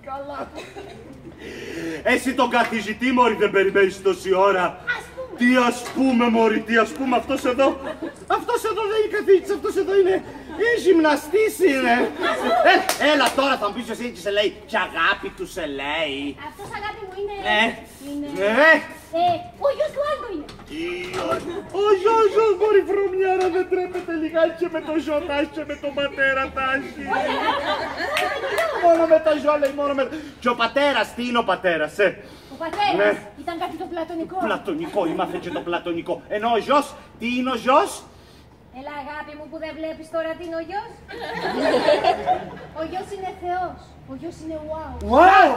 Καλά. Εσύ τον καθηγητή, μωρή, δεν περιμένεις τόση ώρα. Τι ας πούμε, μωρή, τι ας πούμε, αυτός εδώ δεν είναι καθηγητής, αυτός εδώ είναι γυμναστής είναι. Έλα τώρα θα μου πεις εσύ τι σε λέει, και αγάπη του σε λέει. Αυτός αγάπη μου είναι... Ο γιος του Άλτο είναι. Ο γιος, μωρή βρωμιάρα, δεν τρέπεται λιγάκι και με το γιο τάχει και με τον πατέρα τάχει. Μόνο με το γιο λέει, μόνο με το... Και ο πατέρας, τι είναι ο πατέρας, Ο πατέρας ήταν κάτι το πλατωνικό. Πλατωνικό, ήμαθε και το πλατωνικό. Ενώ ο γιος, τι είναι ο γιος? Έλα αγάπη μου που δεν βλέπεις τώρα τι είναι ο γιος. Ο γιος είναι Θεός. Ο γιος είναι wow. Wow!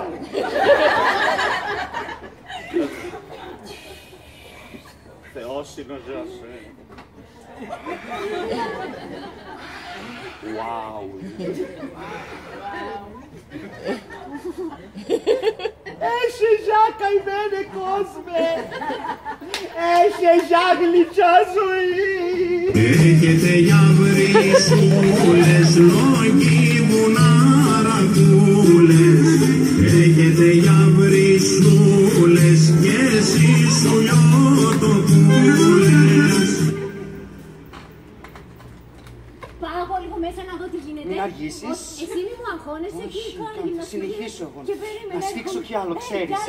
Θεός είναι ο γιος, Wow! Έχει ζά καημένε κόσμε! Έχει ζά γλυκιά ζωή! Έχετε για βρυσούλες, λόγιμουν αρακούλες. Έχετε για βρυσούλες και εσείς ουλιότοπούλες. Πάω λίγο μέσα να δω τι γίνεται. Μην αργήσεις. Εσύ μη μου αγχώνεσαι και κάνω γυμναστική. Συνεχίσω εγώ. Και περίμενε. Να σφίξω κι άλλο, ξέρεις.